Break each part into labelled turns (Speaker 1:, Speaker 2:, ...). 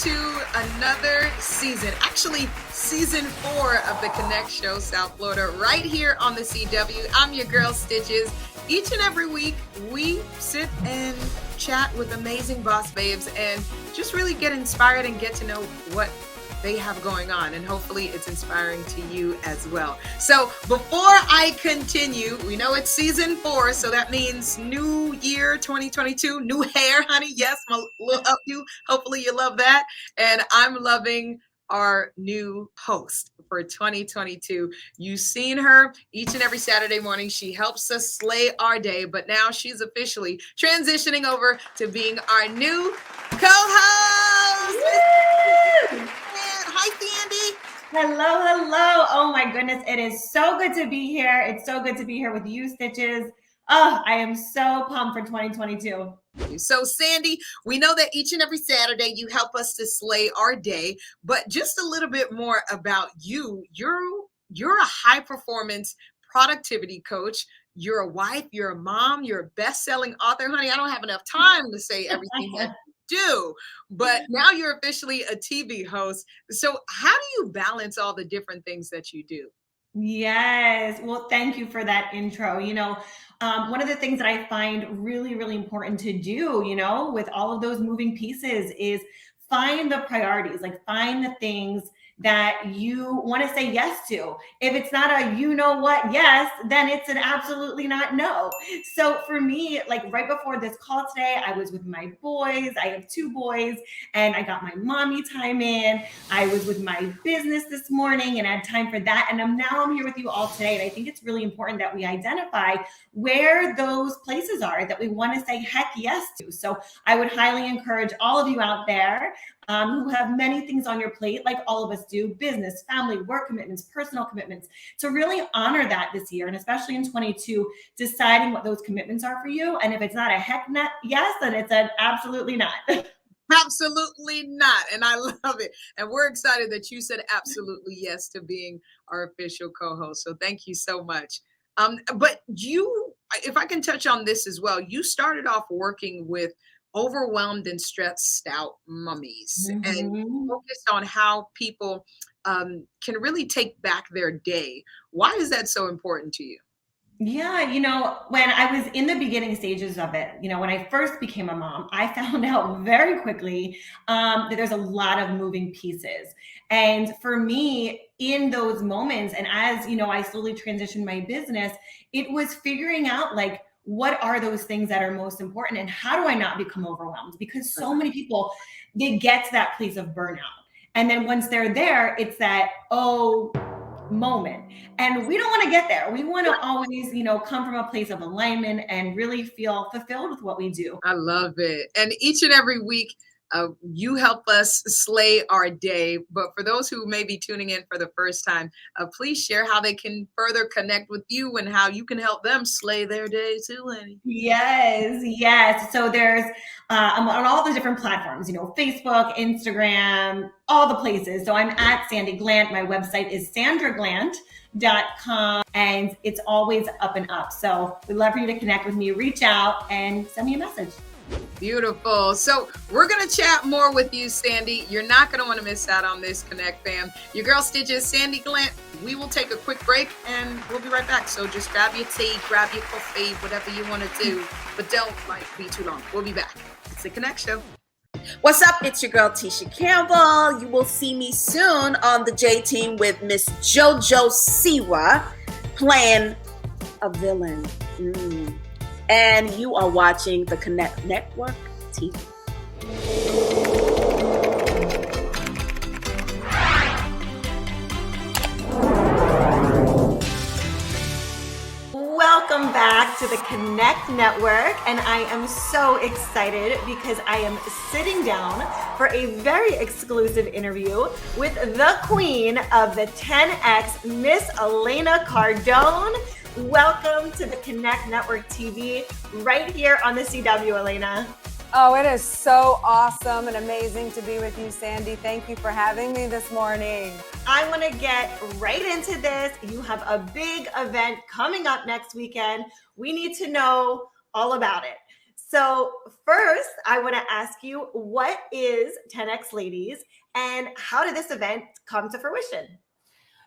Speaker 1: to another season, actually season 4 of the Connect Show South Florida, right here on the CW. I'm your girl, Stichiz. Each and every week, we sit and chat with amazing boss babes and just really get inspired and get to know what they have going on, and hopefully it's inspiring to you as well. So before I continue, we know it's season 4, so that means new year 2022, new hair, honey. Yes, my little updo. Hopefully you love that. And I'm loving our new host for 2022. You've seen her each and every Saturday morning. She helps us slay our day, but now she's officially transitioning over to being our new co-host. Hi, Sandi.
Speaker 2: Hello. Oh my goodness. It is so good to be here. It's so good to be here with you, Stichiz. Oh, I am so pumped for 2022.
Speaker 1: So, Sandi, we know that each and every Saturday you help us to slay our day, but just a little bit more about you. You're a high performance productivity coach. You're a wife, you're a mom, you're a best-selling author. Honey, I don't have enough time to say everything that do, but now you're officially a TV host. So how do you balance all the different things that you do?
Speaker 2: Yes. Well, thank you for that intro. One of the things that I find really, really important to do, with all of those moving pieces is find the priorities, like find the things that you want to say yes to. If it's not a yes, then it's an absolutely not no. So for me, like right before this call today, I was with my boys. I have 2 boys and I got my mommy time in. I was with my business this morning and I had time for that. And I'm here with you all today. And I think it's really important that we identify where those places are that we want to say heck yes to. So I would highly encourage all of you out there who have many things on your plate, like all of us do, business, family, work commitments, personal commitments, to really honor that this year. And especially in 22, deciding what those commitments are for you. And if it's not a heck not yes, then it's an absolutely not.
Speaker 1: Absolutely not. And I love it. And we're excited that you said absolutely yes to being our official co-host. So thank you so much. But if I can touch on this as well, you started off working with overwhelmed and stressed out mummies and focused on how people can really take back their day. Why is that so important to you?
Speaker 2: Yeah, when I was in the beginning stages of it, when I first became a mom, I found out very quickly that there's a lot of moving pieces. And for me, in those moments, and as I slowly transitioned my business, it was figuring out like, what are those things that are most important and how do I not become overwhelmed? Because so many people, they get to that place of burnout. And then once they're there, it's that, moment. And we don't want to get there. We want to always, come from a place of alignment and really feel fulfilled with what we do.
Speaker 1: I love it. And each and every week, you help us slay our day. But for those who may be tuning in for the first time, please share how they can further connect with you and how you can help them slay their day too, Lenny.
Speaker 2: Yes. So there's I'm on all the different platforms, Facebook, Instagram, all the places. So I'm at Sandi Glandt. My website is sandraglandt.com, and it's always up and up. So we'd love for you to connect with me, reach out and send me a message.
Speaker 1: Beautiful. So we're going to chat more with you, Sandi. You're not going to want to miss out on this Connect fam. Your girl Stichiz, Sandi Glandt. We will take a quick break and we'll be right back. So just grab your tea, grab your coffee, whatever you want to do, but don't be too long. We'll be back. It's the Connect Show.
Speaker 3: What's up? It's your girl Tisha Campbell. You will see me soon on the J Team with Miss JoJo Siwa playing a villain. And you are watching the Connect Network TV.
Speaker 2: Welcome back to the Connect Network, and I am so excited because I am sitting down for a very exclusive interview with the queen of the 10X, Miss Elena Cardone. Welcome to the Connect Network TV right here on the CW, Elena.
Speaker 4: Oh, it is so awesome and amazing to be with you, Sandi. Thank you for having me this morning.
Speaker 2: I want to get right into this. You have a big event coming up next weekend. We need to know all about it. So first, I want to ask you, what is 10X Ladies and how did this event come to fruition?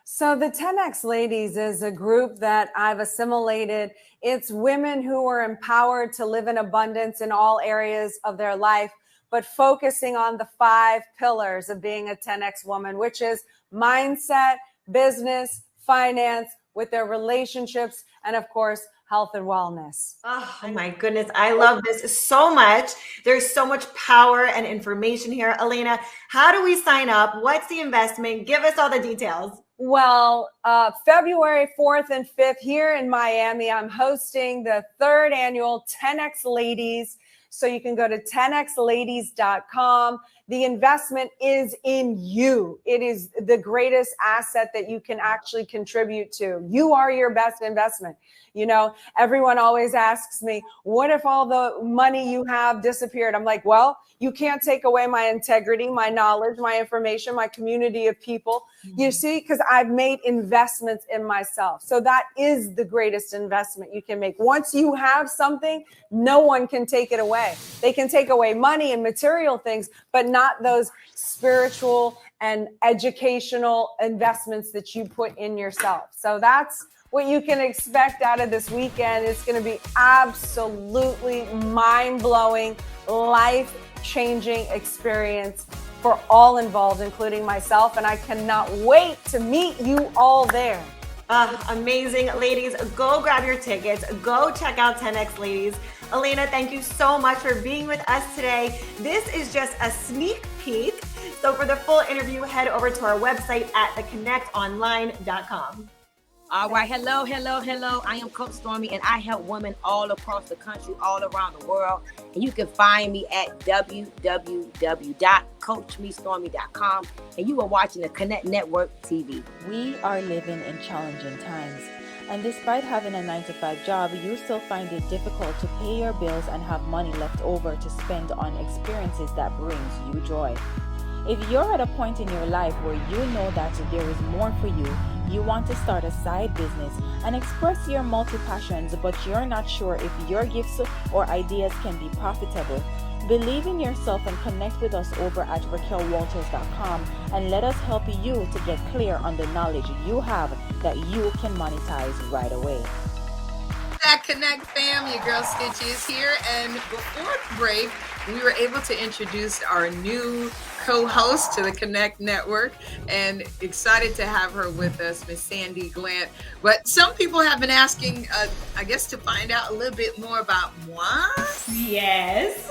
Speaker 4: So the 10X Ladies is a group that I've assimilated. It's women who are empowered to live in abundance in all areas of their life, but focusing on the 5 pillars of being a 10X woman, which is mindset, business, finance, with their relationships, and of course, health and wellness.
Speaker 2: Oh my goodness. I love this so much. There's so much power and information here. Elena, how do we sign up? What's the investment? Give us all the details.
Speaker 4: Well, February 4th and 5th here in Miami, I'm hosting the 3rd annual 10X Ladies. So you can go to 10xladies.com. The investment is in you. It is the greatest asset that you can actually contribute to. You are your best investment. You know, everyone always asks me, what if all the money you have disappeared? I'm like, well, you can't take away my integrity, my knowledge, my information, my community of people. You see, because I've made investments in myself. So that is the greatest investment you can make. Once you have something, no one can take it away. They can take away money and material things, but not those spiritual and educational investments that you put in yourself. So that's what you can expect out of this weekend. It's going to be absolutely mind-blowing, life-changing experience for all involved, including myself. And I cannot wait to meet you all there.
Speaker 2: Amazing. Ladies, go grab your tickets. Go check out 10X Ladies. Elena, thank you so much for being with us today. This is just a sneak peek. So for the full interview, head over to our website at theconnectonline.com.
Speaker 5: All right. Hello. I am Coach Stormy, and I help women all across the country, all around the world. And you can find me at www.coachmestormy.com. And you are watching the Connect Network TV.
Speaker 6: We are living in challenging times. And despite having a 9-to-5 job, you still find it difficult to pay your bills and have money left over to spend on experiences that brings you joy. If you're at a point in your life where you know that there is more for you, you want to start a side business and express your multi-passions, but you're not sure if your gifts or ideas can be profitable, believe in yourself and connect with us over at RaquelWalters.com and let us help you to get clear on the knowledge you have that you can monetize right away.
Speaker 1: That Connect fam, your girl Stichiz here, and before the break, we were able to introduce our new co-host to the Connect Network, and excited to have her with us, Miss Sandi Glandt. But some people have been asking, I guess, to find out a little bit more about moi.
Speaker 2: Yes.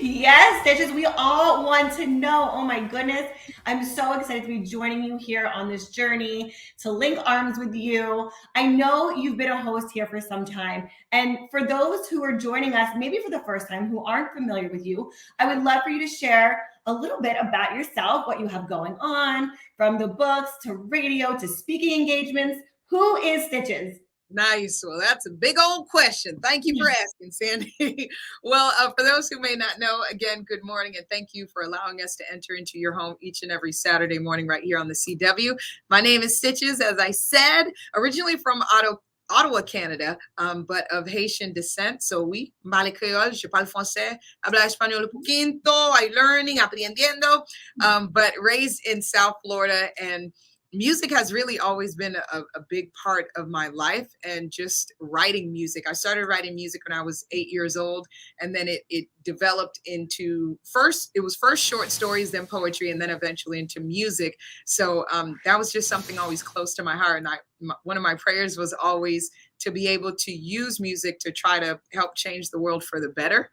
Speaker 2: Yes, Stichiz, we all want to know. Oh my goodness. I'm so excited to be joining you here on this journey, to link arms with you. I know you've been a host here for some time. And for those who are joining us, maybe for the first time, who aren't familiar with you, I would love for you to share a little bit about yourself, what you have going on, from the books to radio to speaking engagements. Who is Stichiz?
Speaker 1: Nice. Well, that's a big old question. Thank you for asking, Sandi. Well, for those who may not know, again, good morning, and thank you for allowing us to enter into your home each and every Saturday morning right here on the CW. My name is Stichiz, as I said, originally from Ottawa, Canada, but of Haitian descent. So oui, parle créole, je parle français, hablo español un poquito, I learning, aprendiendo, but raised in South Florida, and music has really always been a big part of my life, and just writing music. I started writing music when I was 8 years old, and then it developed into first short stories, then poetry, and then eventually into music. So that was just something always close to my heart. And one of my prayers was always to be able to use music to try to help change the world for the better.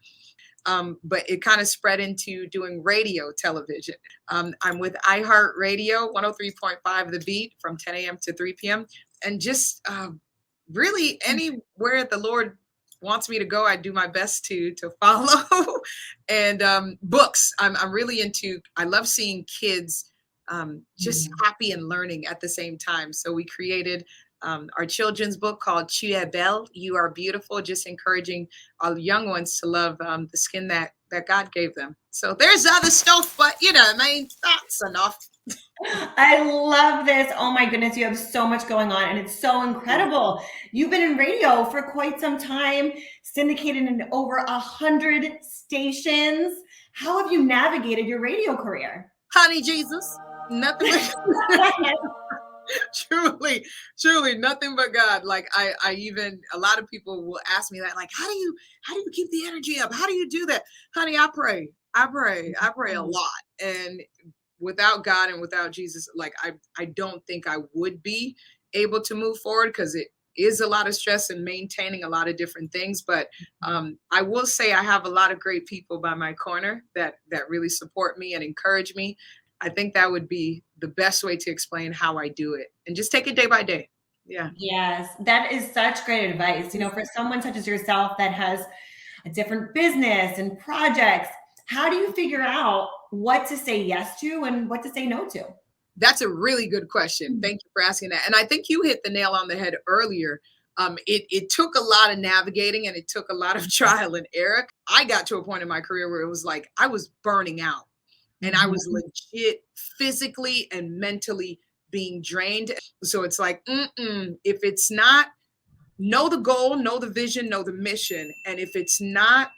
Speaker 1: But it kind of spread into doing radio, television. I'm with iHeartRadio, 103.5 The Beat, from 10 a.m. to 3 p.m. And just really anywhere the Lord wants me to go, I do my best to follow. And books, I'm really into. I love seeing kids just happy and learning at the same time. So we created our children's book called Tu es belle, You Are Beautiful, just encouraging our young ones to love the skin that God gave them. So there's other stuff, but that's enough.
Speaker 2: I love this. Oh my goodness, you have so much going on and it's so incredible. You've been in radio for quite some time, syndicated in over 100 stations. How have you navigated your radio career?
Speaker 1: Honey Jesus, nothing but truly nothing but God. Like I even, a lot of people will ask me that, like, how do you keep the energy up? How do you do that? Honey, I pray a lot. And without God and without Jesus, like I don't think I would be able to move forward, because it is a lot of stress and maintaining a lot of different things. But I will say I have a lot of great people by my corner that really support me and encourage me. I think that would be the best way to explain how I do it, and just take it day by day. Yeah.
Speaker 2: Yes, that is such great advice. You know, for someone such as yourself that has a different business and projects, how do you figure out what to say yes to and what to say no to?
Speaker 1: That's a really good question. Thank you for asking that. And I think you hit the nail on the head earlier. It took a lot of navigating, and it took a lot of trial and error. I got to a point in my career where it was like I was burning out, and I was legit physically and mentally being drained. So it's like, if it's not, know the goal, know the vision, know the mission. And if it's not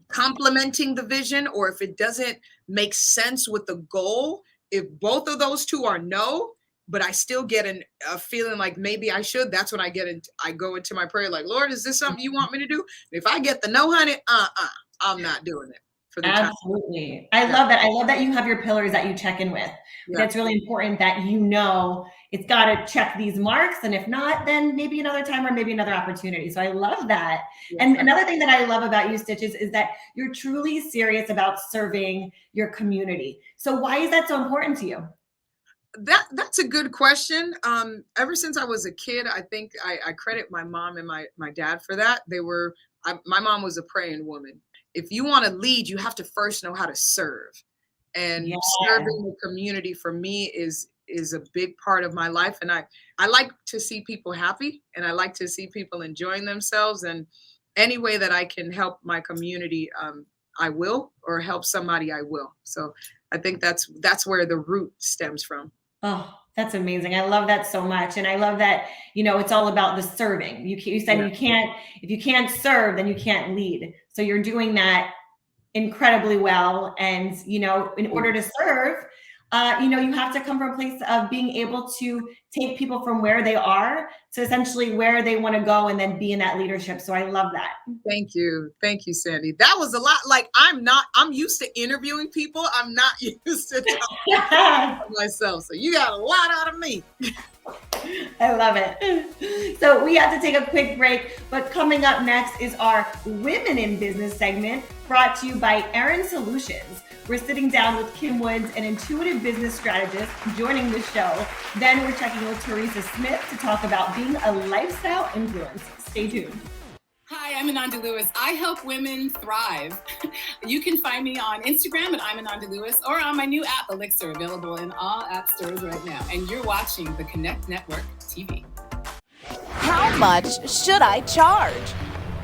Speaker 1: complementing the vision, or if it doesn't make sense with the goal, if both of those two are no, but I still get a feeling like maybe I should, that's when I go into my prayer like, Lord, is this something you want me to do? And if I get the no, honey, I'm not doing it.
Speaker 2: Absolutely. I love that. I love that you have your pillars that you check in with. Yeah. That's really important, that you know it's got to check these marks. And if not, then maybe another time or maybe another opportunity. So I love that. Yeah. And another thing that I love about you, Stichiz, is that you're truly serious about serving your community. So why is that so important to you?
Speaker 1: That's a good question. Ever since I was a kid, I think I credit my mom and my dad for that. My mom was a praying woman. If you want to lead, you have to first know how to serve. And serving the community for me is a big part of my life. And I like to see people happy, and I like to see people enjoying themselves. And any way that I can help my community, I will, or help somebody, I will. So I think that's where the root stems from.
Speaker 2: Oh, that's amazing. I love that so much. And I love that, it's all about the serving. You said if you can't serve, then you can't lead. So you're doing that incredibly well. And, in order to serve, you have to come from a place of being able to take people from where they are to essentially where they want to go, and then be in that leadership. So I love that.
Speaker 1: Thank you, Sandi. That was a lot. Like, I'm used to interviewing people. I'm not used to talking myself. So you got a lot out of me.
Speaker 2: I love it. So we have to take a quick break, but coming up next is our Women in Business segment, brought to you by Erin Solutions. We're sitting down with Kim Woods, an intuitive business strategist, joining the show. Then we're checking with Teresa Smith to talk about being a lifestyle influence. Stay tuned.
Speaker 7: Hi, I'm Ananda Lewis. I help women thrive. You can find me on Instagram at I'm Ananda Lewis, or on my new app, Elixir, available in all app stores right now. And you're watching the Connect Network TV.
Speaker 8: How much should I charge?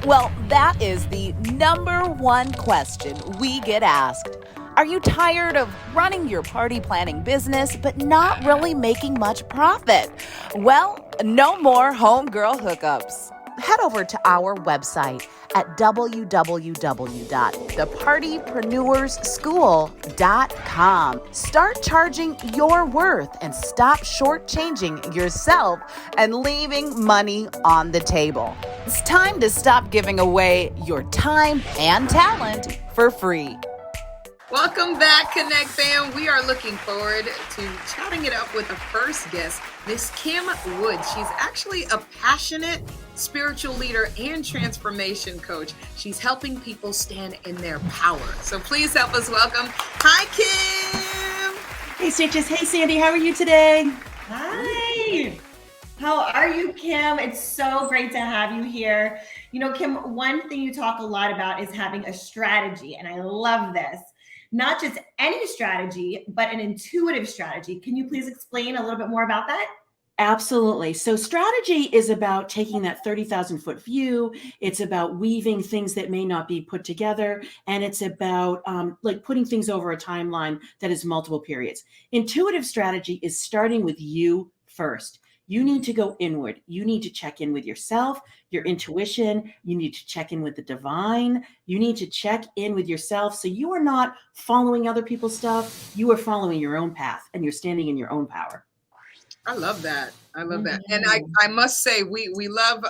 Speaker 8: Well, that is the number one question we get asked. Are you tired of running your party planning business but not really making much profit? Well, no more homegirl hookups. Head over to our website at www.thepartypreneurschool.com. Start charging your worth and stop shortchanging yourself and leaving money on the table. It's time to stop giving away your time and talent for free.
Speaker 1: Welcome back, Connect fam. We are looking forward to chatting it up with the first guest, Miss Kim Woods. She's actually a passionate spiritual leader and transformation coach. She's helping people stand in their power. So please help us welcome. Hi, Kim.
Speaker 9: Hey, Stichiz. Hey, Sandi. How are you today?
Speaker 2: Hi. How are you, Kim? It's so great to have you here. Kim, one thing you talk a lot about is having a strategy, and I love this. Not just any strategy, but an intuitive strategy. Can you please explain a little bit more about that?
Speaker 9: Absolutely. So strategy is about taking that 30,000 foot view. It's about weaving things that may not be put together. And it's about like putting things over a timeline that is multiple periods. Intuitive strategy is starting with you first. You need to go inward. You need to check in with yourself, your intuition. You need to check in with the divine. You need to check in with yourself. So you are not following other people's stuff. You are following your own path and you're standing in your own power.
Speaker 1: I love that. I love that. And I must say, we love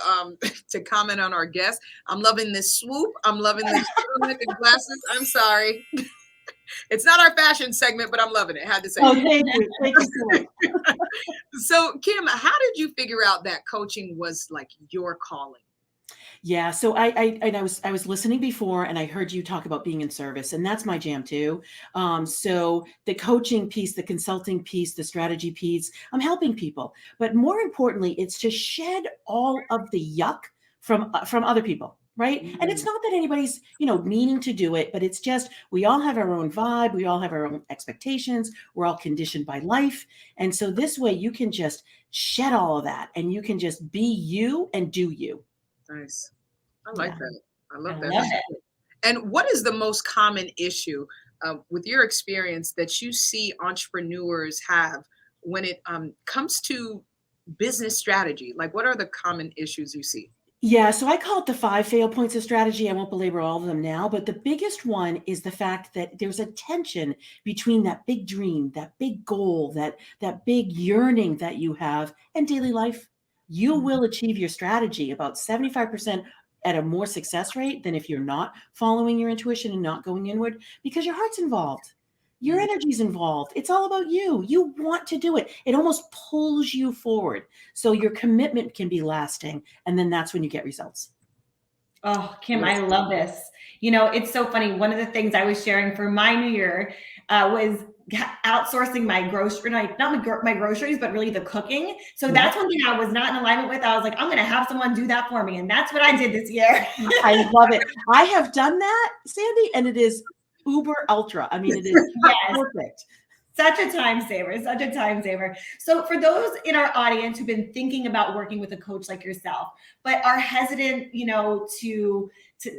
Speaker 1: to comment on our guests. I'm loving this swoop. I'm loving this turtleneck and glasses. I'm sorry. It's not our fashion segment, but I'm loving it. Had to say.
Speaker 9: Oh, thank you. Thank you so much.
Speaker 1: So, Kim, how did you figure out that coaching was like your calling?
Speaker 9: Yeah, so I was listening before, and I heard you talk about being in service, and that's my jam too. So the coaching piece, the consulting piece, the strategy piece, I'm helping people, but more importantly, it's to shed all of the yuck from other people. Right. And it's not that anybody's, meaning to do it, but it's just, we all have our own vibe. We all have our own expectations. We're all conditioned by life. And so this way you can just shed all of that and you can just be you and do you.
Speaker 1: Nice. I like that. I love that.
Speaker 2: Love it.
Speaker 1: And what is the most common issue with your experience that you see entrepreneurs have when it comes to business strategy? Like, what are the common issues you see?
Speaker 9: Yeah, so I call it the 5 fail points of strategy. I won't belabor all of them now, but the biggest one is the fact that there's a tension between that big dream, that big goal, that big yearning that you have and daily life. You will achieve your strategy about 75% at a more success rate than if you're not following your intuition and not going inward, because your heart's involved. Your energy's involved. It's all about you. You want to do it. It almost pulls you forward. So your commitment can be lasting. And then that's when you get results.
Speaker 2: Oh, Kim, I love this. It's so funny. One of the things I was sharing for my new year was outsourcing my grocery, not my groceries, but really the cooking. So that's one thing I was not in alignment with. I was like, I'm going to have someone do that for me. And that's what I did this year.
Speaker 9: I love it. I have done that, Sandy, and it is uber ultra. I mean, it is perfect.
Speaker 2: Such a time saver. So for those in our audience who've been thinking about working with a coach like yourself, but are hesitant, to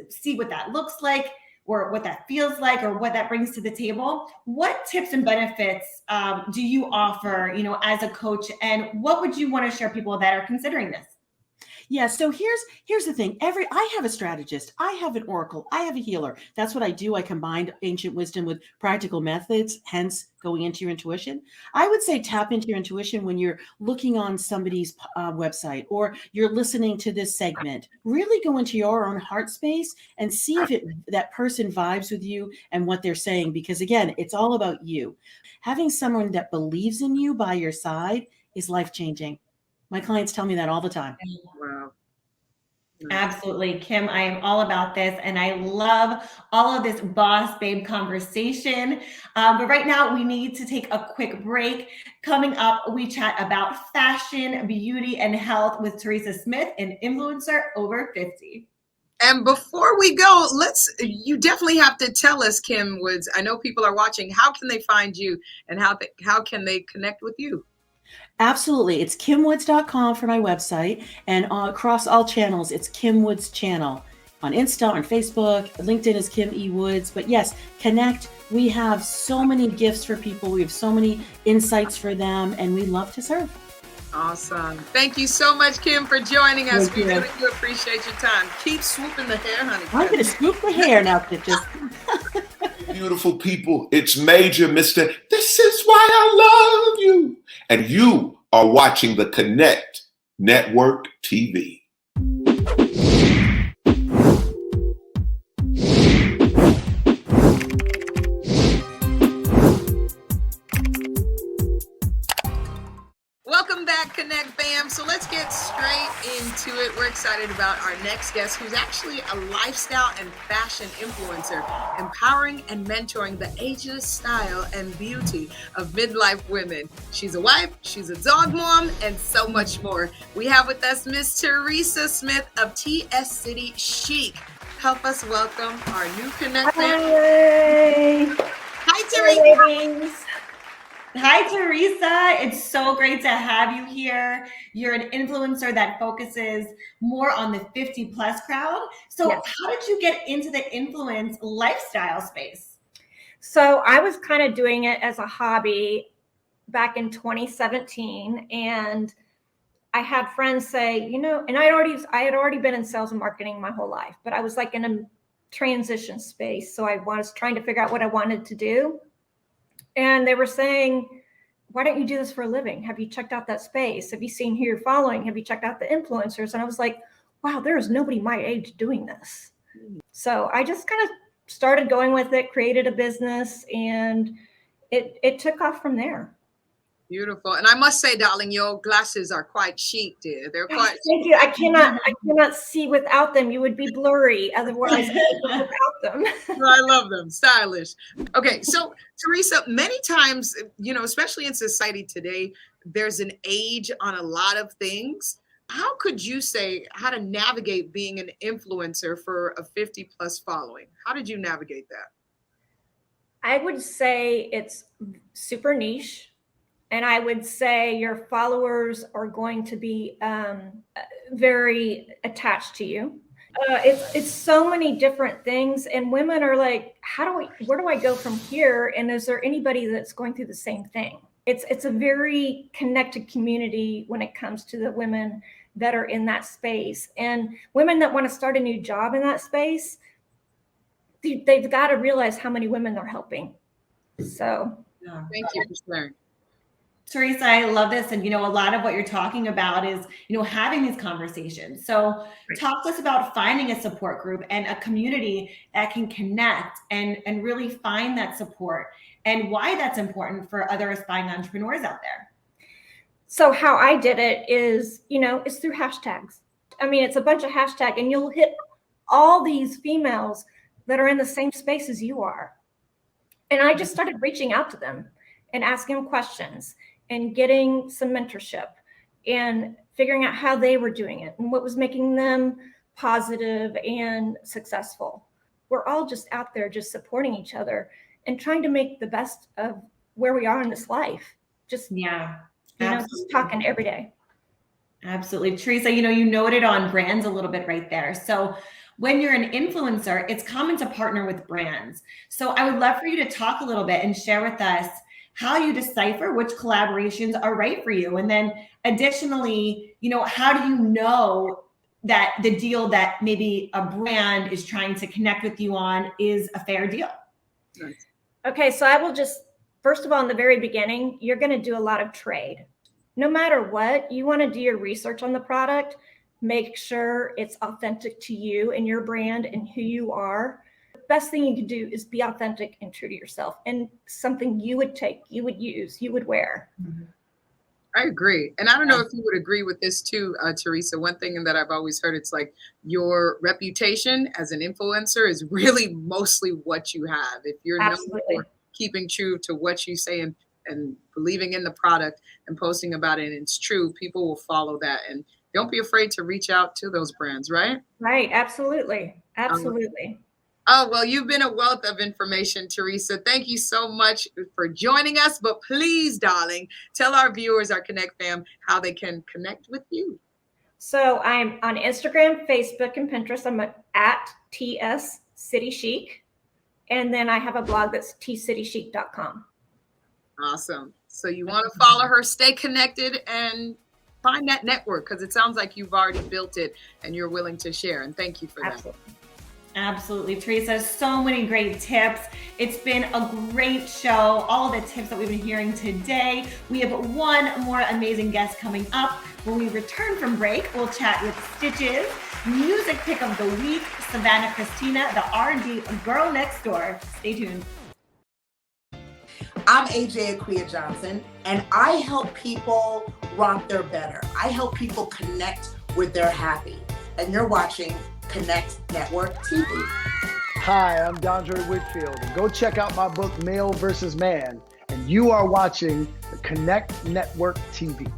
Speaker 2: see what that looks like or what that feels like or what that brings to the table, what tips and benefits do you offer, as a coach? And what would you want to share people that are considering this?
Speaker 9: Yeah. So here's the thing. I have a strategist. I have an oracle. I have a healer. That's what I do. I combined ancient wisdom with practical methods, hence going into your intuition. I would say tap into your intuition when you're looking on somebody's website or you're listening to this segment. Really go into your own heart space and see if that person vibes with you and what they're saying. Because again, it's all about you. Having someone that believes in you by your side is life-changing. My clients tell me that all the time.
Speaker 1: Wow.
Speaker 2: Absolutely. Kim, I am all about this. And I love all of this boss babe conversation. But right now we need to take a quick break. Coming up, we chat about fashion, beauty, and health with Teresa Smith, an influencer over 50.
Speaker 1: And before we go, you definitely have to tell us, Kim Woods, I know people are watching, how can they find you and how can they connect with you?
Speaker 9: Absolutely. It's kimwoods.com for my website. And across all channels, it's Kim Woods Channel. On Insta, on Facebook, LinkedIn is Kim E. Woods. But yes, connect. We have so many gifts for people. We have so many insights for them, and we love to serve.
Speaker 1: Awesome. Thank you so much, Kim, for joining us.
Speaker 9: Thank
Speaker 1: We
Speaker 9: you.
Speaker 1: really do appreciate your time. Keep swooping the hair, honey.
Speaker 9: I'm going to scoop the hair now, Stitches.
Speaker 10: Beautiful people, it's Major Mr. This is why I love you. And you are watching the Connect Network TV.
Speaker 1: Welcome back, Connect fam. So let's get straight into it. We're excited about our next guest, who's actually a lifestyle and fashion influencer, empowering and mentoring the ageless style and beauty of midlife women. She's a wife, she's a dog mom, and so much more. We have with us Miss Teresa Smith of TS City Chic. Help us welcome our new Connect fam.
Speaker 4: Hey.
Speaker 1: Hi, Teresa.
Speaker 4: Ladies.
Speaker 2: Hi, Teresa. It's so great to have you here. You're an influencer that focuses more on the 50 plus crowd. So
Speaker 11: Yes.
Speaker 2: how did you get into the influence lifestyle space?
Speaker 11: So I was kind of doing it as a hobby back in 2017. And I had friends say, you know, and I had already been in sales and marketing my whole life, but I was like in a transition space. So I was trying to figure out what I wanted to do. And they were saying, why don't you do this for a living? Have you checked out that space? Have you seen who you're following? Have you checked out the influencers? And I was like, wow, there is nobody my age doing this. So I just kind of started going with it, created a business, and it took off from there.
Speaker 1: Beautiful. And I must say, darling, your glasses are quite chic, dear. They're quite
Speaker 11: Thank you. I cannot see without them. You would be blurry otherwise without them.
Speaker 1: I love them. Stylish. Okay. So Teresa, many times, you know, especially in society today, there's an age on a lot of things. How could you say how to navigate being an influencer for a 50 plus following? How did you navigate that?
Speaker 11: I would say it's super niche. And I would say your followers are going to be very attached to you. It's so many different things. And women are like, where do I go from here? And is there anybody that's going through the same thing? It's a very connected community when it comes to the women that are in that space. And women that want to start a new job in that space, they've got to realize how many women they're helping. So
Speaker 1: thank you for sharing.
Speaker 2: Teresa, I love this. And, you know, a lot of what you're talking about is, you know, having these conversations. So talk to us about finding a support group and a community that can connect and really find that support and why that's important for other aspiring entrepreneurs out there.
Speaker 11: So how I did it is, you know, it's through hashtags. I mean, it's a bunch of hashtags and you'll hit all these females that are in the same space as you are. And I just started reaching out to them and asking them questions and getting some mentorship and figuring out how they were doing it and what was making them positive and successful. We're all just out there just supporting each other and trying to make the best of where we are in this life. Just, just talking every day.
Speaker 2: Absolutely. Teresa, you know, you noted on brands a little bit right there. So when you're an influencer, it's common to partner with brands. So I would love for you to talk a little bit and share with us how you decipher which collaborations are right for you. And then additionally, you know, how do you know that the deal that maybe a brand is trying to connect with you on is a fair deal?
Speaker 11: Okay, so I will just, first of all, in the very beginning, you're going to do a lot of trade. No matter what, you want to do your research on the product, make sure it's authentic to you and your brand and who you are. Best thing you can do is be authentic and true to yourself and something you would take, you would use, you would wear.
Speaker 1: I agree. And I don't know if you would agree with this too, Teresa. One thing that I've always heard, it's like your reputation as an influencer is really mostly what you have. If you're known for keeping true to what you say and believing in the product and posting about it and it's true, people will follow that. And don't be afraid to reach out to those brands, right?
Speaker 11: Right. Absolutely. Absolutely.
Speaker 1: Oh, well, you've been a wealth of information, Teresa. Thank you so much for joining us. But please, darling, tell our viewers, our Connect fam, how they can connect with you.
Speaker 11: So I'm on Instagram, Facebook, and Pinterest. I'm at TS City Chic. And then I have a blog that's tcitychic.com.
Speaker 1: Awesome. So you want to follow her, stay connected, and find that network because it sounds like you've already built it and you're willing to share. And thank you for that.
Speaker 2: Absolutely, Teresa. So many great tips. It's been a great show. All the tips that we've been hearing today. We have one more amazing guest coming up. When we return from break, we'll chat with Stichiz, music pick of the week, Savannah Christina, the R&D girl next door. Stay tuned.
Speaker 12: I'm AJ Aquia Johnson, and I help people rock their better. I help people connect with their happy. And you're watching Connect Network TV.
Speaker 13: Hi, I'm Dondre Whitfield, and go check out my book, Male vs. Man, and you are watching the Connect Network TV.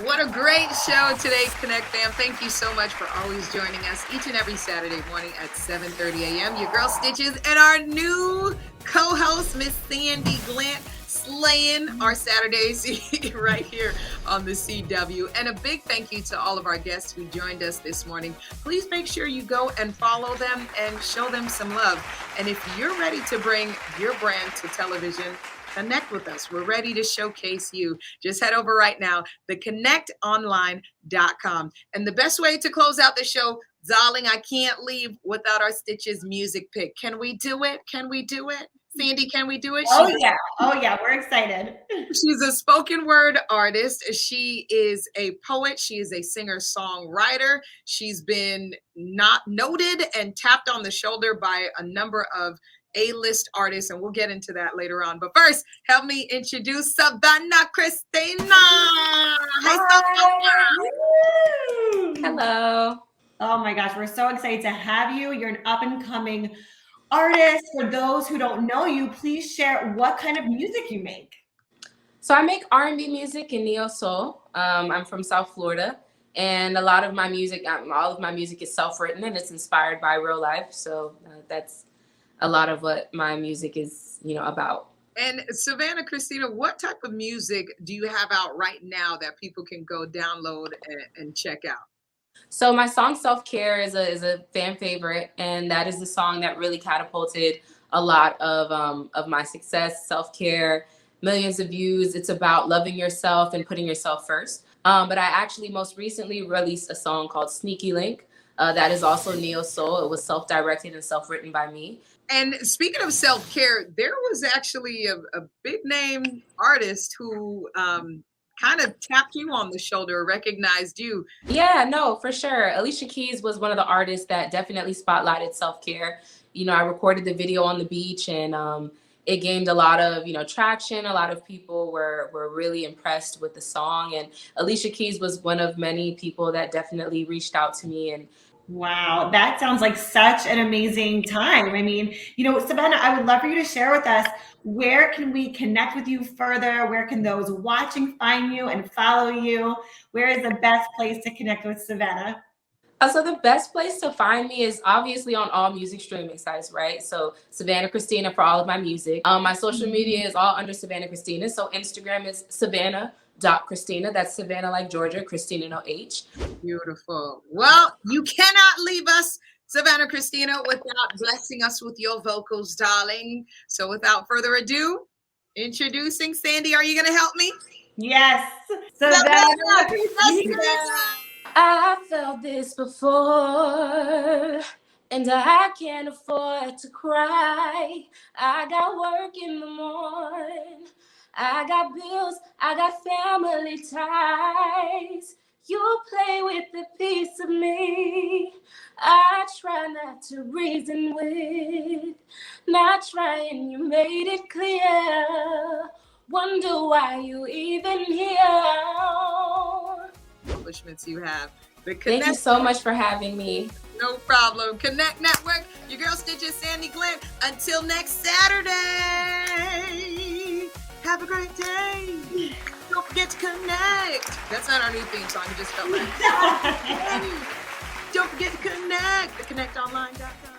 Speaker 1: What a great show today, Connect fam. Thank you so much for always joining us each and every Saturday morning at 7:30 a.m. Your girl Stichiz and our new co-host, Miss Sandi Glandt, slaying our Saturdays right here on the CW. And a big thank you to all of our guests who joined us this morning. Please make sure you go and follow them and show them some love. And if you're ready to bring your brand to television, connect with us. We're ready to showcase you. Just head over right now, theconnectonline.com. And the best way to close out the show, darling, I can't leave without our Stichiz music pick. Can we do it? Can we do it? Sandy, can we do it?
Speaker 2: Oh yeah, we're excited.
Speaker 1: She's a spoken word artist. She is a poet. She is a singer-songwriter. She's been not noted and tapped on the shoulder by a number of A-list artists, and we'll get into that later on. But first, help me introduce Savannah Christina. Hi, Savannah.
Speaker 2: Hello. Oh my gosh, we're so excited to have you. You're an up-and-coming artist. For those who don't know you, please share what kind of music you make.
Speaker 14: So I make R&B music and neo soul. I'm from South Florida, and a lot of my music, all of my music is self-written and it's inspired by real life. So that's a lot of what my music is, about.
Speaker 1: And Savannah Christina, what type of music do you have out right now that people can go download and check out?
Speaker 14: So my song Self-Care is a fan favorite, and that is the song that really catapulted a lot of my success. Self-Care, millions of views. It's about loving yourself and putting yourself first. But I actually most recently released a song called Sneaky Link. That is also neo soul. It was self-directed and self-written by me.
Speaker 1: And speaking of self-care, there was actually a big name artist who kind of tapped you on the shoulder, recognized you.
Speaker 14: Yeah, no, for sure. Alicia Keys was one of the artists that definitely spotlighted self-care. I recorded the video on the beach, and it gained a lot of, traction. A lot of people were really impressed with the song. And Alicia Keys was one of many people that definitely reached out to me. And
Speaker 2: wow, that sounds like such an amazing time. I mean, Savannah, I would love for you to share with us, where can we connect with you further? Where can those watching find you and follow you? Where is the best place to connect with Savannah?
Speaker 14: So the best place to find me is obviously on all music streaming sites, right? So Savannah Christina for all of my music. My social media is all under Savannah Christina. So Instagram is Savannah.Christina. That's Savannah like Georgia, Christina no H.
Speaker 1: Beautiful. Well, you cannot leave us, Savannah Christina, without blessing us with your vocals, darling. So without further ado, introducing Sandy. Are you going to help me?
Speaker 2: Yes. Savannah
Speaker 1: Christina.
Speaker 14: I felt this before, and I can't afford to cry. I got work in the morning. I got bills, I got family ties. You play with a piece of me I try not to reason with. Not trying, you made it clear. Wonder why you even here.
Speaker 1: Accomplishments you have.
Speaker 14: Thank you so much for having me.
Speaker 1: No problem. Connect Network, your girl Stichiz, Sandi Glandt. Until next Saturday. Have a great day. Don't forget to connect. That's not our new theme song. It just felt like. Don't forget to connect. TheConnectOnline.com.